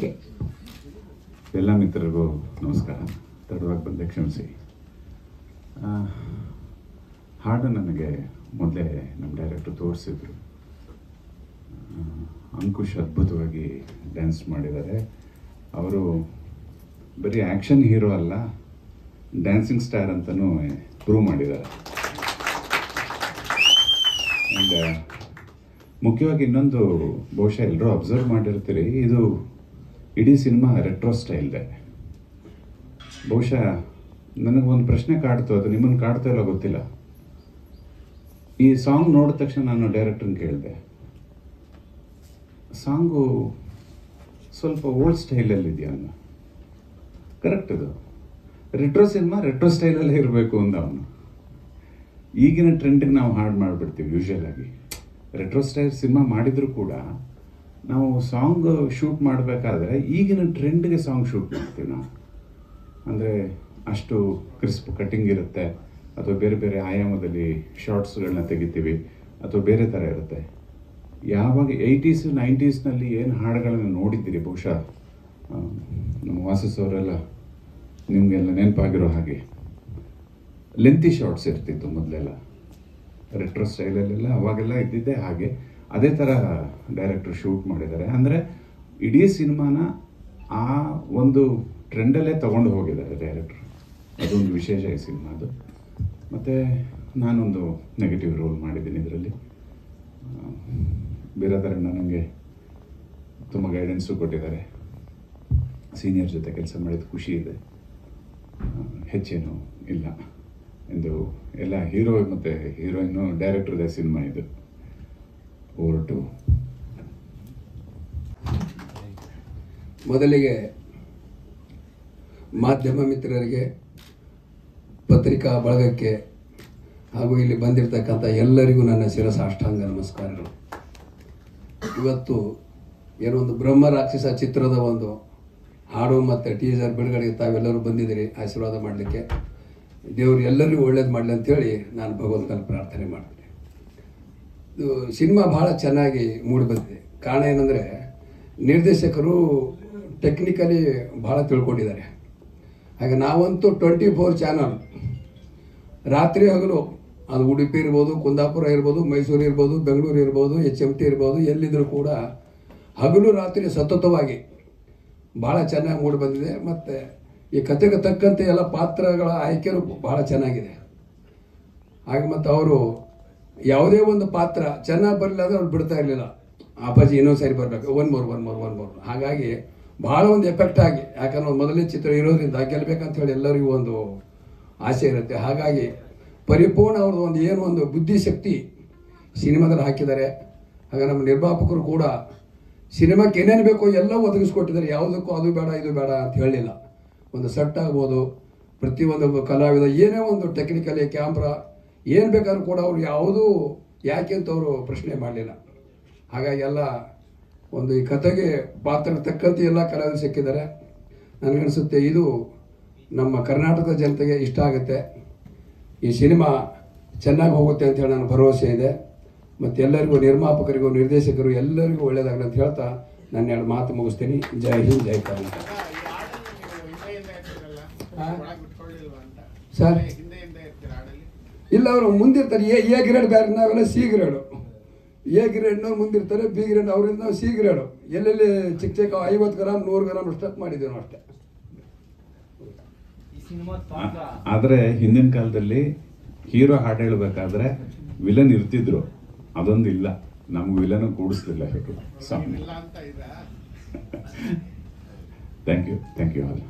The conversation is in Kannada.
ಓಕೆ, ಎಲ್ಲ ಮಿತ್ರರಿಗೂ ನಮಸ್ಕಾರ. ತಡವಾಗಿ ಬಂದೆ, ಕ್ಷಮಿಸಿ. ಹಾಡು ನನಗೆ ಮೊದಲೇ ನಮ್ಮ ಡೈರೆಕ್ಟರ್ ತೋರಿಸಿದ್ರು. ಅಂಕುಶ್ ಅದ್ಭುತವಾಗಿ ಡ್ಯಾನ್ಸ್ ಮಾಡಿದ್ದಾರೆ. ಅವರು ಬರೀ ಆ್ಯಕ್ಷನ್ ಹೀರೋ ಅಲ್ಲ, ಡ್ಯಾನ್ಸಿಂಗ್ ಸ್ಟಾರ್ ಅಂತಲೂ ಪ್ರೂವ್ ಮಾಡಿದ್ದಾರೆ. ಆ್ಯಂಡ್ ಮುಖ್ಯವಾಗಿ ಇನ್ನೊಂದು, ಬಹುಶಃ ಎಲ್ಲರೂ ಅಬ್ಸರ್ವ್ ಮಾಡಿರ್ತೀರಿ, ಇದು ಇಡೀ ಸಿನಿಮಾ ರೆಟ್ರೋ ಸ್ಟೈಲ್ದೆ. ಬಹುಶಃ ನನಗೊಂದು ಪ್ರಶ್ನೆ ಕಾಡ್ತು, ಅದು ನಿಮ್ಮನ್ನು ಕಾಡ್ತಾ ಇಲ್ಲ ಗೊತ್ತಿಲ್ಲ. ಈ ಸಾಂಗ್ ನೋಡಿದ ತಕ್ಷಣ ನಾನು ಡೈರೆಕ್ಟ್ರನ್ನ ಕೇಳಿದೆ, ಸಾಂಗು ಸ್ವಲ್ಪ ಓಲ್ಡ್ ಸ್ಟೈಲಲ್ಲಿದೆಯಾ ಅನ್ನೋ. ಕರೆಕ್ಟ್, ಇದು ರೆಟ್ರೋ ಸಿನಿಮಾ ರೆಟ್ರೋ ಸ್ಟೈಲಲ್ಲೇ ಇರಬೇಕು ಅಂದ ಅವನು. ಈಗಿನ ಟ್ರೆಂಡಿಗೆ ನಾವು ಹಾಡು ಮಾಡಿಬಿಡ್ತೀವಿ ಯೂಶ್ವಲ್ ಆಗಿ. ರೆಟ್ರೋ ಸ್ಟೈಲ್ ಸಿನಿಮಾ ಮಾಡಿದರೂ ಕೂಡ ನಾವು ಸಾಂಗ್ ಶೂಟ್ ಮಾಡಬೇಕಾದ್ರೆ ಈಗಿನ ಟ್ರೆಂಡ್ಗೆ ಸಾಂಗ್ ಶೂಟ್ ಮಾಡ್ತೀವಿ ನಾವು. ಅಂದರೆ ಅಷ್ಟು ಕ್ರಿಸ್ಪ್ ಕಟ್ಟಿಂಗ್ ಇರುತ್ತೆ, ಅಥವಾ ಬೇರೆ ಬೇರೆ ಆಯಾಮದಲ್ಲಿ ಶಾರ್ಟ್ಸ್ಗಳನ್ನ ತೆಗಿತೀವಿ, ಅಥವಾ ಬೇರೆ ಥರ ಇರುತ್ತೆ. ಯಾವಾಗ 80s 90s ಏನು ಹಾಡುಗಳನ್ನು ನೋಡಿದ್ದೀರಿ, ಬಹುಶಃ ನಮ್ಮ ವಾಸಸ್ ಅವರೆಲ್ಲ ನಿಮಗೆಲ್ಲ ನೆನಪಾಗಿರೋ ಹಾಗೆ ಲೆಂತಿ ಶಾರ್ಟ್ಸ್ ಇರ್ತಿತ್ತು ಮೊದಲೆಲ್ಲ. ರೆಟ್ರೋ ಸ್ಟೈಲಲ್ಲೆಲ್ಲ ಅವಾಗೆಲ್ಲ ಇದ್ದಿದ್ದೇ ಹಾಗೆ. ಅದೇ ಥರ ಡೈರೆಕ್ಟ್ರು ಶೂಟ್ ಮಾಡಿದ್ದಾರೆ. ಅಂದರೆ ಇಡೀ ಸಿನಿಮಾನ ಆ ಒಂದು ಟ್ರೆಂಡಲ್ಲೇ ತೊಗೊಂಡು ಹೋಗಿದ್ದಾರೆ ಡೈರೆಕ್ಟ್ರು. ಅದೊಂದು ವಿಶೇಷ ಈ ಸಿನಿಮಾದು. ಮತ್ತು ನಾನೊಂದು ನೆಗೆಟಿವ್ ರೋಲ್ ಮಾಡಿದ್ದೀನಿ ಇದರಲ್ಲಿ. ಬೀರಾದರಣ್ಣ ನನಗೆ ತುಂಬ ಗೈಡೆನ್ಸು ಕೊಟ್ಟಿದ್ದಾರೆ. ಸೀನಿಯರ್ ಜೊತೆ ಕೆಲಸ ಮಾಡಿದ ಖುಷಿ ಇದೆ, ಹೆಚ್ಚೇನು ಇಲ್ಲ ಎಂದು. ಎಲ್ಲ ಹೀರೋ ಮತ್ತು ಹೀರೋಯಿನ್ನು ಡೈರೆಕ್ಟ್ರದೇ ಸಿನಿಮಾ ಇದು. ಹೊರಟು ಮೊದಲಿಗೆ ಮಾಧ್ಯಮ ಮಿತ್ರರಿಗೆ, ಪತ್ರಿಕಾ ಬಳಗಕ್ಕೆ ಹಾಗೂ ಇಲ್ಲಿ ಬಂದಿರತಕ್ಕಂಥ ಎಲ್ಲರಿಗೂ ನನ್ನ ಶಿರಸಾಷ್ಟಾಂಗ ನಮಸ್ಕಾರಗಳು. ಇವತ್ತು ಏನೋ ಒಂದು ಬ್ರಹ್ಮ ರಾಕ್ಷಸ ಚಿತ್ರದ ಒಂದು ಹಾಡು ಮತ್ತು ಟೀಸರ್ ಬಿಡುಗಡೆಗೆ ತಾವೆಲ್ಲರೂ ಬಂದಿದ್ದೀರಿ ಆಶೀರ್ವಾದ ಮಾಡಲಿಕ್ಕೆ. ದೇವರು ಎಲ್ಲರಿಗೂ ಒಳ್ಳೇದು ಮಾಡಲಿ ಅಂಥೇಳಿ ನಾನು ಭಗವಂತನ ಪ್ರಾರ್ಥನೆ ಮಾಡ್ತೀನಿ. ಇದು ಸಿನಿಮಾ ಭಾಳ ಚೆನ್ನಾಗಿ ಮೂಡಿ ಬಂದಿದೆ. ಕಾರಣ ಏನಂದರೆ, ನಿರ್ದೇಶಕರು ಟೆಕ್ನಿಕಲಿ ಭಾಳ ತಿಳ್ಕೊಂಡಿದ್ದಾರೆ. ಹಾಗೆ ನಾವಂತೂ 24 ಚಾನಲ್ ರಾತ್ರಿ ಹಗಲು, ಅದು ಉಡುಪಿ ಇರ್ಬೋದು, ಕುಂದಾಪುರ ಇರ್ಬೋದು, ಮೈಸೂರು ಇರ್ಬೋದು, ಬೆಂಗಳೂರು ಇರ್ಬೋದು, HMT ಇರ್ಬೋದು, ಎಲ್ಲಿದ್ದರೂ ಕೂಡ ಹಗಲು ರಾತ್ರಿ ಸತತವಾಗಿ ಭಾಳ ಚೆನ್ನಾಗಿ ಮೂಡಿ ಬಂದಿದೆ. ಮತ್ತು ಈ ಕಥೆಗೆ ತಕ್ಕಂತೆ ಎಲ್ಲ ಪಾತ್ರಗಳ ಆಯ್ಕೆಯೂ ಭಾಳ ಚೆನ್ನಾಗಿದೆ. ಹಾಗೆ ಮತ್ತು ಅವರು ಯಾವುದೇ ಒಂದು ಪಾತ್ರ ಚೆನ್ನಾಗಿ ಬರಲಿಲ್ಲ ಅಂದರೆ ಅವ್ರು ಬಿಡ್ತಾ ಇರಲಿಲ್ಲ. ಅಪ್ಪಾಜಿ ಇನ್ನೊಂದು ಸಾರಿ ಬರಬೇಕು, ಒನ್ ಮೋರ್. ಹಾಗಾಗಿ ಭಾಳ ಒಂದು ಎಫೆಕ್ಟ್ ಆಗಿ, ಯಾಕಂದ್ರೆ ಮೊದಲನೇ ಚಿತ್ರ ಇರೋದ್ರಿಂದ ಗೆಲ್ಲಬೇಕಂತ ಹೇಳಿ ಎಲ್ಲರಿಗೂ ಒಂದು ಆಸೆ ಇರುತ್ತೆ. ಹಾಗಾಗಿ ಪರಿಪೂರ್ಣ ಅವ್ರದ್ದು ಒಂದು ಏನು ಒಂದು ಬುದ್ಧಿಶಕ್ತಿ ಸಿನಿಮಾದಲ್ಲಿ ಹಾಕಿದ್ದಾರೆ. ಹಾಗೆ ನಮ್ಮ ನಿರ್ಮಾಪಕರು ಕೂಡ ಸಿನಿಮಾಕ್ಕೆ ಏನೇನು ಬೇಕೋ ಎಲ್ಲ ಒದಗಿಸ್ಕೊಟ್ಟಿದ್ದಾರೆ. ಯಾವುದಕ್ಕೂ ಅದು ಬೇಡ ಇದು ಬೇಡ ಅಂತ ಹೇಳಲಿಲ್ಲ. ಒಂದು ಸೆಟ್ ಆಗ್ಬೋದು, ಪ್ರತಿಯೊಂದು ಕಲಾವಿದ ಏನೇ ಒಂದು ಟೆಕ್ನಿಕಲಿ ಕ್ಯಾಮ್ರಾ ಏನು ಬೇಕಾದ್ರೂ ಕೂಡ ಅವರು ಯಾವುದೂ ಯಾಕೆ ಅಂತ ಅವರು ಪ್ರಶ್ನೆ ಮಾಡಲಿಲ್ಲ. ಹಾಗಾಗಿ ಎಲ್ಲ ಒಂದು ಈ ಕಥೆಗೆ ಪಾತ್ರ ತಕ್ಕಂತೆ ಎಲ್ಲ ಕಲಾವಿದರು ಸಿಕ್ಕಿದ್ದಾರೆ. ನನಗನ್ನಿಸುತ್ತೆ ಇದು ನಮ್ಮ ಕರ್ನಾಟಕದ ಜನತೆಗೆ ಇಷ್ಟ ಆಗುತ್ತೆ. ಈ ಸಿನಿಮಾ ಚೆನ್ನಾಗಿ ಹೋಗುತ್ತೆ ಅಂತ ಹೇಳಿ ನನಗೆ ಭರವಸೆ ಇದೆ. ಮತ್ತು ಎಲ್ಲರಿಗೂ, ನಿರ್ಮಾಪಕರಿಗೂ, ನಿರ್ದೇಶಕರು ಎಲ್ಲರಿಗೂ ಒಳ್ಳೆಯದಾಗಲಿ ಅಂತ ಹೇಳ್ತಾ ನಾನು 2 ಮಾತು ಮುಗಿಸ್ತೀನಿ. ಜೈ ಹಿಂದ್, ಜೈ ಕರ್ನಾಟಕ. ಸರ್ ಇಲ್ಲ, ಅವರು ಮುಂದಿರ್ತಾರೆ. ಎ ಗ್ರೇಡ್ ಬೇರೆ, ನಾವೆಲ್ಲ ಸಿ ಗ್ರೇಡು. ಎ ಗ್ರೇಡ್ನವ್ರು ಮುಂದಿರ್ತಾರೆ, ಬಿ ಗ್ರೇಡ್ ಅವರಿಂದ ನಾವು ಸಿ ಗ್ರೇಡು. ಎಲ್ಲೆಲ್ಲಿ ಚಿಕ್ಕ 50 ಗ್ರಾಮ್ 100 ಗ್ರಾಮ್ ಸ್ಟಕ್ ಮಾಡಿದ್ದೀವಿ ನಾವು ಅಷ್ಟೇ. ಆದರೆ ಹಿಂದಿನ ಕಾಲದಲ್ಲಿ ಹೀರೋ ಹಾಡು ಹೇಳಬೇಕಾದ್ರೆ ವಿಲನ್ ಇರ್ತಿದ್ರು, ಅದೊಂದು ಇಲ್ಲ. ನಮ್ಗೆ ವಿಲನ್ ಕೂಡಿಸ್ಲಿಲ್ಲ ಇವರು ಸಾಂಗ್. Thank you all.